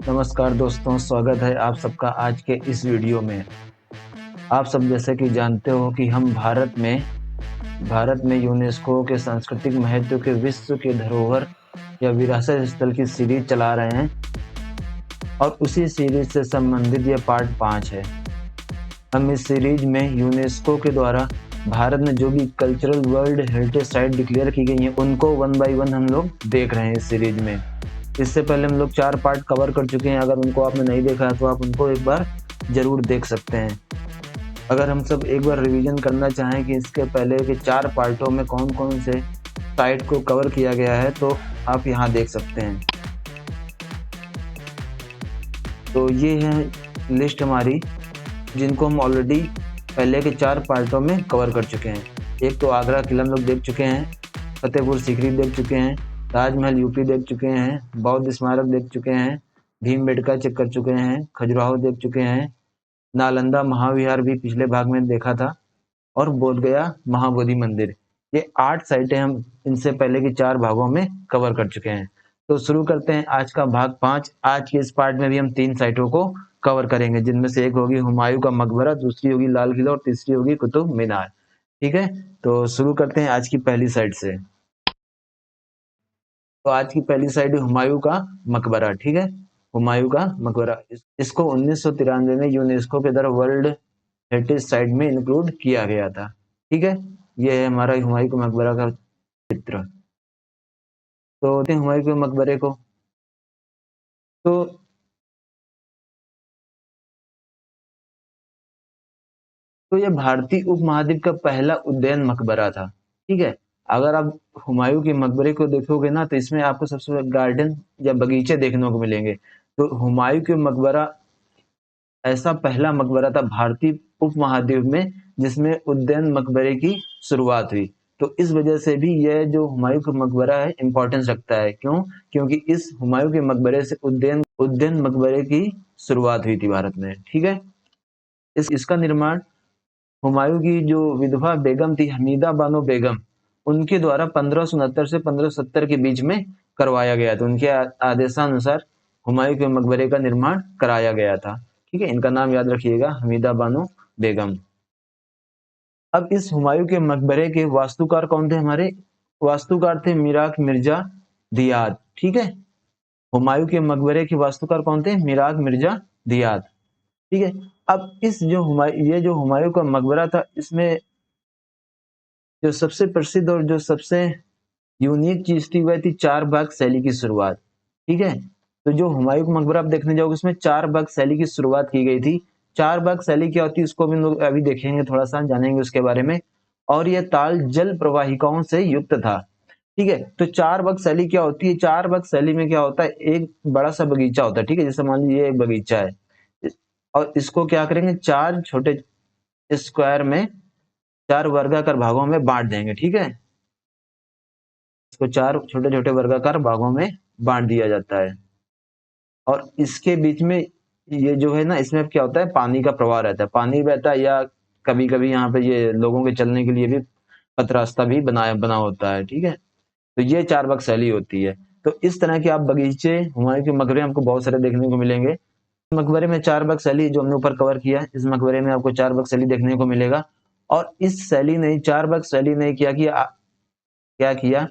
नमस्कार दोस्तों, स्वागत है आप सबका आज के इस वीडियो में। आप सब जैसे कि जानते हो कि हम भारत में यूनेस्को के सांस्कृतिक महत्व के विश्व के धरोहर या विरासत स्थल की सीरीज चला रहे हैं और उसी सीरीज से संबंधित ये पार्ट 5 है। हम इस सीरीज में यूनेस्को के द्वारा भारत में जो भी cultural world heritage site declare की गई हैं उनको वन बाय वन हम लोग देख रहे हैं इस सीरीज में। इससे पहले हम लोग 4 पार्ट कवर कर चुके हैं। अगर उनको आपने नहीं देखा है तो आप उनको एक बार जरूर देख सकते हैं। अगर हम सब एक बार रिवीजन करना चाहें कि इसके पहले के 4 पार्टों में कौन कौन से साइट को कवर किया गया है तो आप यहाँ देख सकते हैं। तो ये है लिस्ट हमारी, जिनको हम ऑलरेडी पहले के 4 पार्टों में कवर कर चुके हैं। एक तो आगरा किला हम लोग देख चुके हैं, फतेहपुर सीकरी देख चुके हैं, ताजमहल यूपी देख चुके हैं, बौद्ध स्मारक देख चुके हैं, भीमबेटका चेक कर चुके हैं, खजुराहो देख चुके हैं, नालंदा महाविहार भी पिछले भाग में देखा था और बोध गया महाबोधि मंदिर। ये 8 साइटें हम इनसे पहले के 4 भागों में कवर कर चुके हैं। तो शुरू करते हैं आज का भाग 5। आज के इस पार्ट में भी हम 3 साइटों को कवर करेंगे, जिनमें से एक होगी हुमायूं का मकबरा, दूसरी होगी लाल किला और तीसरी होगी कुतुब मीनार। ठीक है, तो शुरू करते हैं आज की पहली साइट से। तो आज की पहली साइट है हुमायूं का मकबरा। ठीक है, हुमायूं का मकबरा इसको 1993 में यूनेस्को के द्वारा वर्ल्ड हेरिटेज साइट में इंक्लूड किया गया था। ठीक है, ये है हमारा हुमायूं के मकबरा का चित्र। तो हुमायूं के मकबरे को तो यह भारतीय उपमहाद्वीप का पहला उद्यान मकबरा था। ठीक है, अगर आप हुमायूं के मकबरे को देखोगे ना तो इसमें आपको सबसे पहले गार्डन या बगीचे देखने को मिलेंगे। तो हुमायूं के मकबरा ऐसा पहला मकबरा था भारतीय उपमहाद्वीप में जिसमें उद्यान मकबरे की शुरुआत हुई। तो इस वजह से भी यह जो हुमायूं का मकबरा है इंपॉर्टेंस रखता है। क्यों? क्योंकि इस हुमायूं के मकबरे से उद्यान मकबरे की शुरुआत हुई थी भारत में। ठीक है, इसका निर्माण हुमायूं की जो विधवा बेगम थी हमीदा बानो बेगम, उनके द्वारा 1569 से 1570 के बीच में करवाया गया था। उनके आदेशानुसार हुमायूं के मकबरे का निर्माण कराया गया था। ठीक है, इनका नाम याद रखिएगा, हमीदा बानो बेगम। अब इस हुमायूं के मकबरे के वास्तुकार कौन थे? हमारे वास्तुकार थे मिराक मिर्जा दियाद। ठीक है, हुमायूं के मकबरे के वास्तुकार कौन थे? मिराक मिर्जा दियाद। ठीक है, अब ये जो हुमायूं का मकबरा था, इसमें जो सबसे प्रसिद्ध और जो सबसे यूनिक चीज थी वह थी 4 बाग शैली की शुरुआत। ठीक है, तो जो हुमायूं का मकबरा आप देखने जाओगे उसमें 4 बाग शैली की शुरुआत की गई थी। 4 बाग शैली क्या होती है उसको भी लोग अभी देखेंगे, थोड़ा सा जानेंगे उसके बारे में। और यह ताल जल प्रवाहिकाओं से युक्त था। ठीक है, तो 4 बाग शैली क्या होती है? 4 बाग शैली में क्या होता है, एक बड़ा सा बगीचा होता है। ठीक है, जैसे मान लीजिए एक बगीचा है और इसको क्या करेंगे, 4 छोटे स्क्वायर में 4 वर्गाकार भागों में बांट देंगे। ठीक है, इसको 4 छोटे छोटे वर्गाकार भागों में बांट दिया जाता है और इसके बीच में ये जो है ना, इसमें क्या होता है, पानी का प्रवाह रहता है, पानी बहता है, या कभी कभी यहाँ पे ये लोगों के चलने के लिए भी पथ रास्ता भी बना होता है। ठीक है, तो ये 4 बाग शैली होती है। तो इस तरह के आप बगीचे हुमायूं के मकबरे हमको बहुत सारे देखने को मिलेंगे। मकबरे में 4 बाग शैली जो हमने ऊपर कवर किया, इस मकबरे में आपको 4 बाग शैली देखने को मिलेगा। और इस शैली ने 4 बाग शैली ने क्या किया,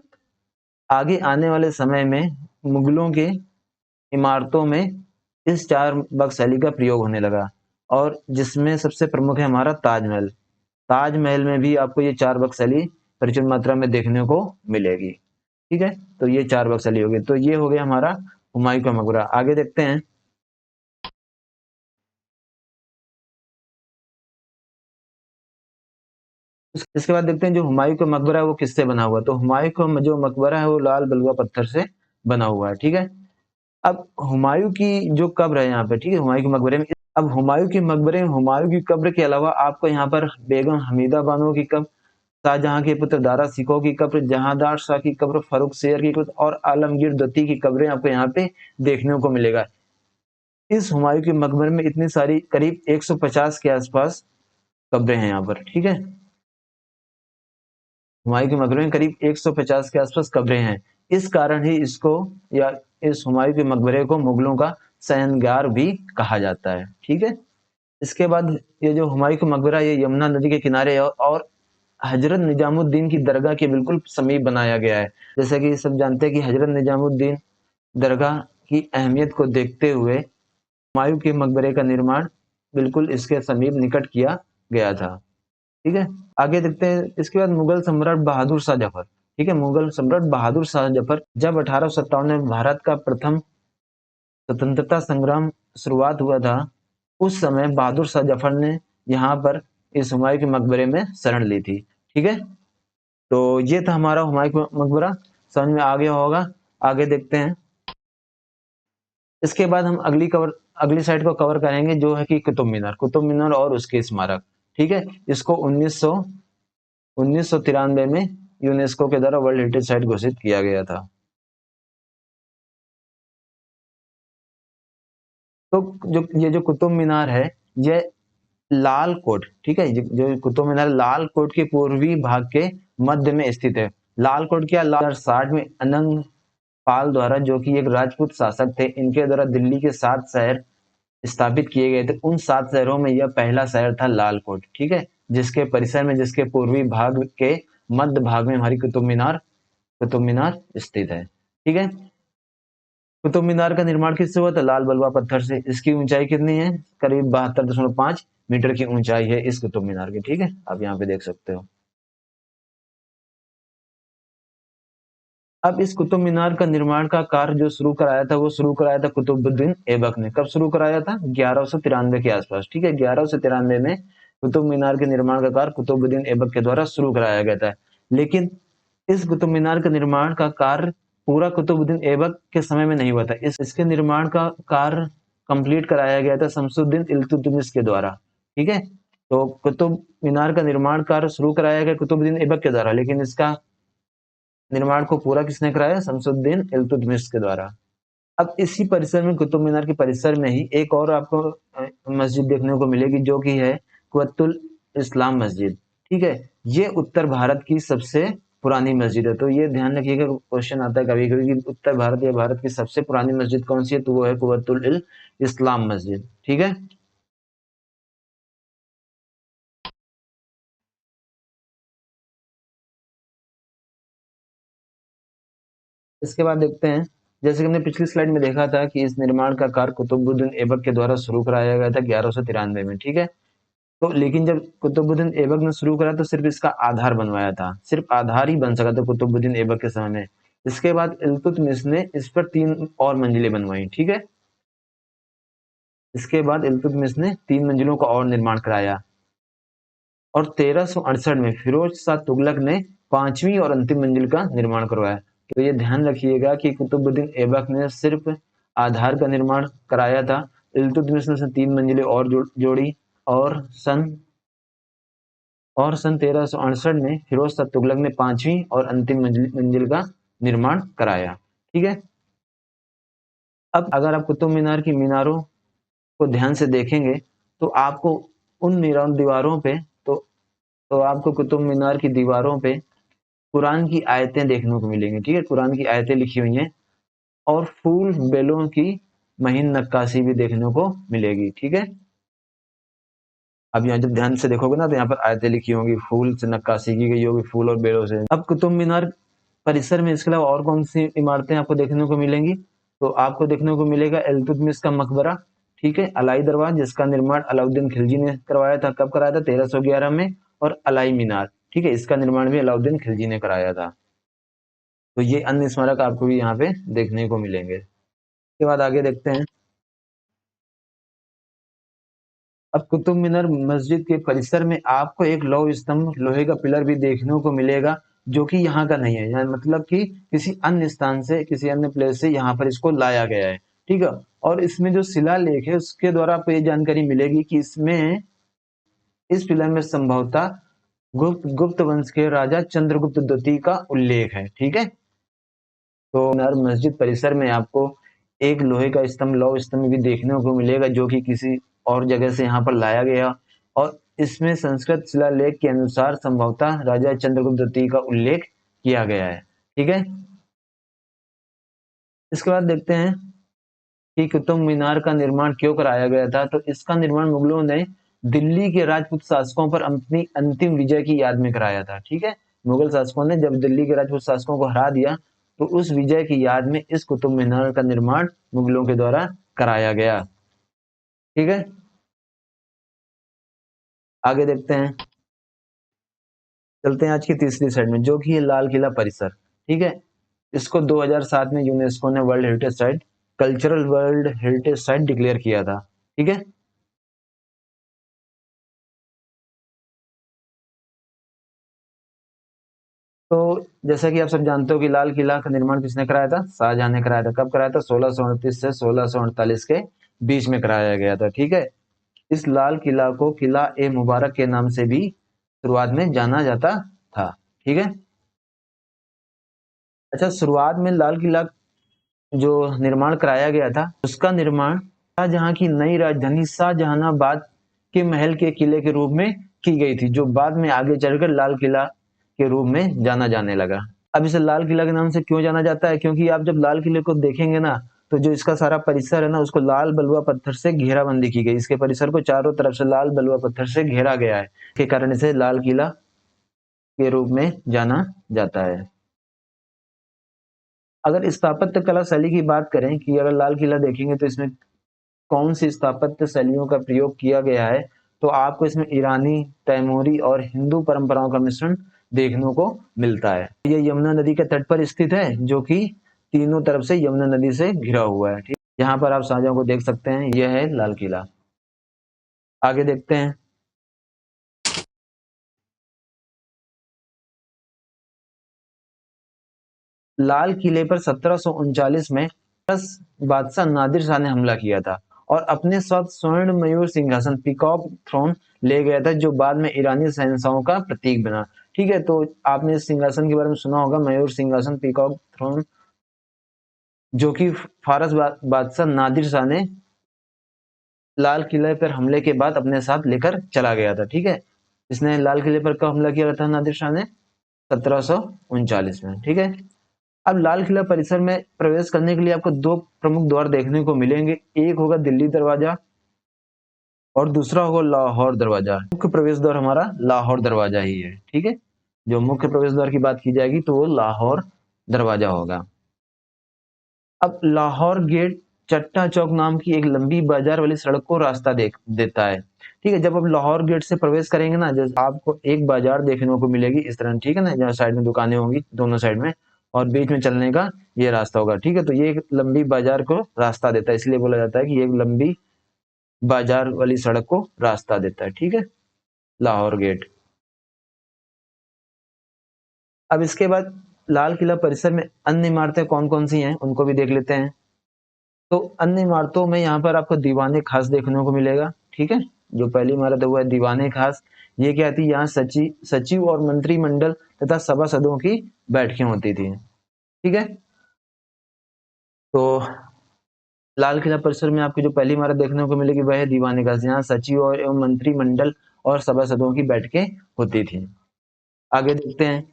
आगे आने वाले समय में मुगलों के इमारतों में इस 4 बाग शैली का प्रयोग होने लगा और जिसमें सबसे प्रमुख है हमारा ताजमहल। ताजमहल में भी आपको ये 4 बाग शैली प्रचुर मात्रा में देखने को मिलेगी। ठीक है, तो ये 4 बाग शैली हो गई। तो ये हो गया हमारा हुमायूं का मकबरा। आगे देखते हैं। इसके बाद देखते हैं जो हुमायूं का मकबरा है वो किससे बना हुआ है। तो हुमायूं का जो मकबरा है वो लाल बलुआ पत्थर से बना हुआ है। ठीक है, अब हुमायूं की जो कब्र है यहाँ पे, ठीक है, हुमायूं के मकबरे में, अब हुमायूं के मकबरे में हुमायूं की कब्र के अलावा आपको यहाँ पर बेगम हमीदा बानो की कब्र, शाहजहां के पुत्र दारा सिकोह की कब्र, जहांदार शाह की कब्र, फर्रुख शेर की कब्र और आलमगीर दत्ती की कब्रें आपको यहाँ पे देखने को मिलेगा। इस हुमायूं के मकबरे में इतनी सारी करीब 150 के आसपास कब्रें हैं यहाँ पर। ठीक है, हुमायूं के मकबरे में करीब 150 के आसपास कब्रें हैं। इस कारण ही इसको या इस हुमायूं के मकबरे को मुगलों का शयनगार भी कहा जाता है। ठीक है, इसके बाद ये जो हुमायूं का मकबरा ये यमुना नदी के किनारे है और हजरत निजामुद्दीन की दरगाह के बिल्कुल समीप बनाया गया है। जैसा कि सब जानते हैं कि हजरत निजामुद्दीन दरगाह की अहमियत को देखते हुए हुमायूं के मकबरे का निर्माण बिल्कुल इसके समीप निकट किया गया था। ठीक है, आगे देखते हैं। इसके बाद मुगल सम्राट बहादुर शाह जफर। ठीक है, मुगल सम्राट बहादुर शाह जफर जब 1857 में भारत का प्रथम स्वतंत्रता संग्राम शुरुआत हुआ था, उस समय बहादुर शाह जफर ने यहाँ पर इस हुमायूं के मकबरे में शरण ली थी। ठीक है, तो ये था हमारा हुमायूं का मकबरा, समझ में आ गया होगा। आगे देखते हैं। इसके बाद हम अगली साइड को कवर करेंगे, जो है कि कुतुब मीनार और उसके स्मारक। ठीक है, इसको 1993 में यूनेस्को के द्वारा वर्ल्ड हेरिटेज साइट घोषित किया गया था। तो ये जो कुतुब मीनार है, ये लाल कोट, ठीक है, जो कुतुब मीनार लाल कोट के पूर्वी भाग के मध्य में स्थित है। लाल कोट क्या, 1960 में अनंग पाल द्वारा, जो कि एक राजपूत शासक थे, इनके द्वारा दिल्ली के 7 शहर स्थापित किए गए थे। उन 7 शहरों में यह पहला शहर था लाल कोट। ठीक है, जिसके परिसर में, जिसके पूर्वी भाग के मध्य भाग में हमारी कुतुब मीनार स्थित है। ठीक है, कुतुब मीनार का निर्माण किससे हुआ था, लाल बलुआ पत्थर से। इसकी ऊंचाई कितनी है, करीब 72.5 मीटर की ऊंचाई है इस कुतुब मीनार की। ठीक है, आप यहाँ पे देख सकते हो। अब इस कुतुब मीनार का निर्माण का कार्य जो शुरू कराया था, वो शुरू कराया था कुतुबुद्दीन ऐबक ने। कब शुरू कराया था, 1193 के आसपास। ठीक है, 1193 में कुतुब मीनार के निर्माण का कार्य कुतुबुद्दीन ऐबक के द्वारा शुरू कराया गया था। लेकिन इस कुतुब मीनार के निर्माण का कार्य पूरा कुतुबुद्दीन ऐबक के समय में नहीं हुआ था। इसके निर्माण का कार्य कंप्लीट कराया गया था शमसुद्दीन इल्तुतमिश के द्वारा। ठीक है, तो कुतुब मीनार का निर्माण कार्य शुरू कराया गया कुतुबुद्दीन ऐबक के द्वारा, लेकिन इसका निर्माण को पूरा किसने कराया, शमसुद्दीन इल्तुतमिश के द्वारा। अब इसी परिसर में, कुतुब मीनार के परिसर में ही एक और आपको मस्जिद देखने को मिलेगी, जो कि है कुव्वतुल इस्लाम मस्जिद। ठीक है, ये उत्तर भारत की सबसे पुरानी मस्जिद है। तो ये ध्यान रखिएगा, क्वेश्चन आता है कभी कभी कि उत्तर भारत या भारत की सबसे पुरानी मस्जिद कौन सी है, तो वो है कुव्वतुल इस्लाम मस्जिद। ठीक है, इसके बाद देखते हैं। जैसे कि हमने पिछली स्लाइड में देखा था कि इस निर्माण का कार्य कुतुबुद्दीन ऐबक के द्वारा शुरू कराया गया था 1193 में। ठीक है, तो लेकिन जब कुतुबुद्दीन ऐबक ने शुरू करा तो सिर्फ इसका आधार बनवाया था, सिर्फ आधार ही बन सका था कुतुबुद्दीन ऐबक के समय में। इसके बाद इल्तुतमिश ने इस पर 3 और मंजिलें बनवाई। ठीक है, इसके बाद इल्तुतमिश ने 3 मंजिलों का और निर्माण कराया और 1368 में फिरोज शाह तुगलक ने 5वीं और अंतिम मंजिल का निर्माण करवाया। तो ये ध्यान रखिएगा कि कुतुबुद्दीन ऐबक ने सिर्फ आधार का निर्माण कराया था, इल्तुतमिश ने 3 मंजिलें और जोड़ी और सन 1368 में फिरोज शाह तुगलक ने 5वीं और अंतिम मंजिल का निर्माण कराया। ठीक है, अब अगर आप कुतुब मीनार की मीनारों को ध्यान से देखेंगे तो आपको उन मीनार दीवारों पे तो आपको कुतुब मीनार की दीवारों पे कुरान की आयतें देखने को मिलेंगी। ठीक है, कुरान की आयतें लिखी हुई हैं और फूल बेलों की महीन नक्काशी भी देखने को मिलेगी। ठीक है, अब यहाँ जब ध्यान से देखोगे ना तो यहाँ पर आयतें लिखी होंगी, फूल से नक्काशी की गई होगी, फूल और बेलों से। अब कुतुब मीनार परिसर में इसके अलावा और कौन सी इमारतें आपको देखने को मिलेंगी, तो आपको देखने को मिलेगा इल्तुतमिश का मकबरा। ठीक है, अलाई दरवाजा, जिसका निर्माण अलाउद्दीन खिलजी ने करवाया था। कब कराया था, 1311 में। और अलाई मीनार, ठीक है, इसका निर्माण भी अलाउद्दीन खिलजी ने कराया था। तो ये अन्य स्मारक आपको भी यहाँ पे देखने को मिलेंगे। इसके बाद आगे देखते हैं। अब कुतुब मीनार मस्जिद के परिसर में आपको एक लौह स्तंभ, लोहे का पिलर भी देखने को मिलेगा, जो कि यहाँ का नहीं है, यानी मतलब कि किसी अन्य स्थान से, किसी अन्य प्लेस से यहाँ पर इसको लाया गया है। ठीक है, और इसमें जो शिलालेख है उसके द्वारा आपको ये जानकारी मिलेगी कि इस पिलर में संभवतः गुप्त वंश के राजा चंद्रगुप्त द्वितीय का उल्लेख है। ठीक है, तो मीनार मस्जिद परिसर में आपको एक लोहे का स्तंभ, लौह स्तंभ भी देखने को मिलेगा, जो कि किसी और जगह से यहाँ पर लाया गया और इसमें संस्कृत शिलालेख के अनुसार संभवतः राजा चंद्रगुप्त द्वितीय का उल्लेख किया गया है। ठीक है, इसके बाद देखते हैं। कि कुतुब मीनार का निर्माण क्यों कराया गया था, तो इसका निर्माण मुगलों ने दिल्ली के राजपूत शासकों पर अपनी अंतिम विजय की याद में कराया था। ठीक है, मुगल शासकों ने जब दिल्ली के राजपूत शासकों को हरा दिया तो उस विजय की याद में इस कुतुब मीनार का निर्माण मुगलों के द्वारा कराया गया। ठीक है, आगे देखते हैं, चलते हैं आज की तीसरी साइड में, जो कि है लाल किला परिसर। ठीक है, इसको 2007 में यूनेस्को ने world heritage site, cultural world heritage site declare किया था। ठीक है, तो जैसा कि आप सब जानते हो कि लाल किला का निर्माण किसने कराया था, शाहजहां ने कराया था। कब कराया था, 1638 से 1648 के बीच में कराया गया था। ठीक है, इस लाल किला को किला ए मुबारक के नाम से भी शुरुआत में जाना जाता था। ठीक है, अच्छा, शुरुआत में लाल किला जो निर्माण कराया गया था उसका निर्माण शाहजहां की नई राजधानी शाहजहानाबाद के महल के किले के रूप में की गई थी, जो बाद में आगे चलकर लाल किला के रूप में जाना जाने लगा। अब इसे लाल किला के नाम से क्यों जाना जाता है, क्योंकि आप जब लाल किले को देखेंगे ना तो जो इसका सारा परिसर है ना उसको लाल बलुआ पत्थर से घेराबंदी की गई, इसके परिसर को चारों तरफ से लाल बलुआ पत्थर से घेरा गया है, के कारण इसे लाल किला के रूप में जाना जाता है। अगर स्थापत्य कला शैली की बात करें कि अगर लाल किला देखेंगे तो इसमें कौन सी स्थापत्य शैलियों का प्रयोग किया गया है, तो आपको इसमें ईरानी, तैमूरी और हिंदू परंपराओं का मिश्रण देखने को मिलता है। ये यमुना नदी के तट पर स्थित है, जो कि तीनों तरफ से यमुना नदी से घिरा हुआ है। ठीक, यहाँ पर आप शाहजहां को देख सकते हैं, यह है लाल किला। आगे देखते हैं, लाल किले पर 1739 में बादशाह नादिर शाह ने हमला किया था और अपने साथ स्वर्ण मयूर सिंहासन पीकॉक थ्रोन ले गया था, जो बाद में ईरानी शहंशाहों का प्रतीक बना। ठीक है, तो आपने इस सिंहासन के बारे में सुना होगा, मयूर सिंहासन पीकॉक थ्रोन, जो कि फारस बादशाह नादिर शाह ने लाल किले पर हमले के बाद अपने साथ लेकर चला गया था। ठीक है, इसने लाल किले पर कब हमला किया था नादिर शाह ने, 1739 में। ठीक है, अब लाल किला परिसर में प्रवेश करने के लिए आपको दो प्रमुख द्वार देखने को मिलेंगे, एक होगा दिल्ली दरवाजा और दूसरा होगा लाहौर दरवाजा। मुख्य प्रवेश द्वार हमारा लाहौर दरवाजा ही है। ठीक है, जो मुख्य प्रवेश द्वार की बात की जाएगी तो वो लाहौर दरवाजा होगा। अब लाहौर गेट चट्टा चौक नाम की एक लंबी बाजार वाली सड़क को रास्ता देता है। ठीक है, जब आप लाहौर गेट से प्रवेश करेंगे ना, जब आपको एक बाजार देखने को मिलेगी इस तरह, ठीक है ना, जहाँ साइड में दुकानें होंगी दोनों साइड में और बीच में चलने का ये रास्ता होगा। ठीक है, तो ये एक लंबी बाजार को रास्ता देता है, इसलिए बोला जाता है कि ये एक लंबी बाजार वाली सड़क को रास्ता देता है। ठीक है, लाहौर गेट। अब इसके बाद लाल किला परिसर में अन्य इमारतें कौन कौन सी हैं उनको भी देख लेते हैं। तो अन्य इमारतों में यहाँ पर आपको दीवाने खास देखने को मिलेगा। ठीक है, जो पहली इमारत है वो है दीवाने खास। ये क्या थी, यहाँ सचिव और मंत्रिमंडल तथा सभासदों की बैठकें होती थी। ठीक है, तो लाल किला परिसर में आपको जो पहली इमारत देखने को मिलेगी वह है दीवाने खास, यहाँ सचिव और एवं मंत्रिमंडल और सभासदों की बैठकें होती थी। आगे देखते हैं,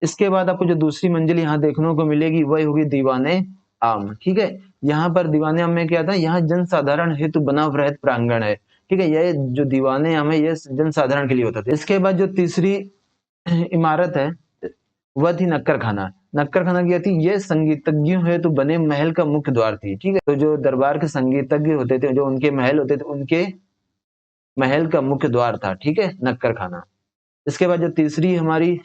इसके बाद आपको जो दूसरी मंजिल यहाँ देखने को मिलेगी वही होगी दीवाने आम। ठीक है, यहाँ पर दीवाने आम में क्या था, यहाँ जनसाधारण हेतु बना वृहद प्रांगण है। ठीक है, यह जो दीवाने आम है ये जनसाधारण के लिए होता था। इसके बाद जो तीसरी इमारत है वह थी नक्कर खाना। नक्कर खाना क्या थी, ये संगीतज्ञों हेतु बने महल का मुख्य द्वार थी। ठीक है, तो जो दरबार के संगीतज्ञ होते थे, जो उनके महल होते थे, उनके महल का मुख्य द्वार था। ठीक है, नक्कर खाना। इसके बाद जो तीसरी हमारी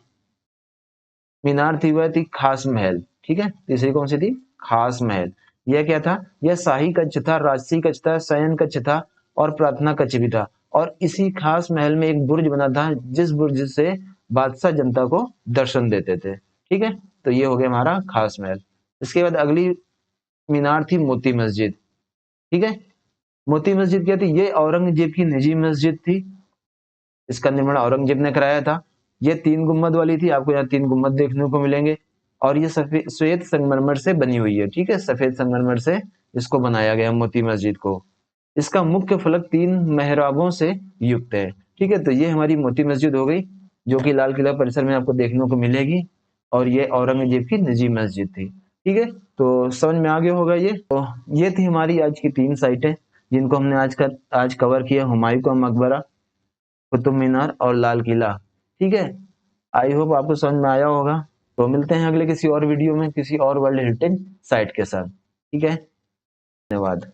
मीनार थी वह थी खास महल। ठीक है, तीसरी कौन सी थी, खास महल। यह क्या था, यह शाही कक्ष था, राजसी कक्ष था, शयन कक्ष था और प्रार्थना कक्ष भी था। और इसी खास महल में एक बुर्ज बना था, जिस बुर्ज से बादशाह जनता को दर्शन देते थे। ठीक है, तो ये हो गया हमारा खास महल। इसके बाद अगली मीनार थी मोती मस्जिद। ठीक है, मोती मस्जिद क्या थी, ये औरंगजेब की निजी मस्जिद थी, इसका निर्माण औरंगजेब ने कराया था। ये 3 गुम्मद वाली थी, आपको यहाँ 3 गुम्मद देखने को मिलेंगे और ये सफेद श्वेत संगमरमर से बनी हुई है। ठीक है, सफेद संगमरमर से इसको बनाया गया मोती मस्जिद को। इसका मुख्य फलक 3 मेहराबों से युक्त है। ठीक है, तो ये हमारी मोती मस्जिद हो गई, जो कि लाल किला परिसर में आपको देखने को मिलेगी और ये औरंगजेब की निजी मस्जिद थी। ठीक है, तो समझ में आ गया होगा ये। तो ये थी हमारी आज की 3 साइटें जिनको हमने आज कवर किया, हुमायूं का मकबरा, कुतुब मीनार और लाल किला। ठीक है, आई होप आपको समझ में आया होगा। तो मिलते हैं अगले किसी और वीडियो में किसी और वर्ल्ड हेरिटेज साइट के साथ। ठीक है, धन्यवाद।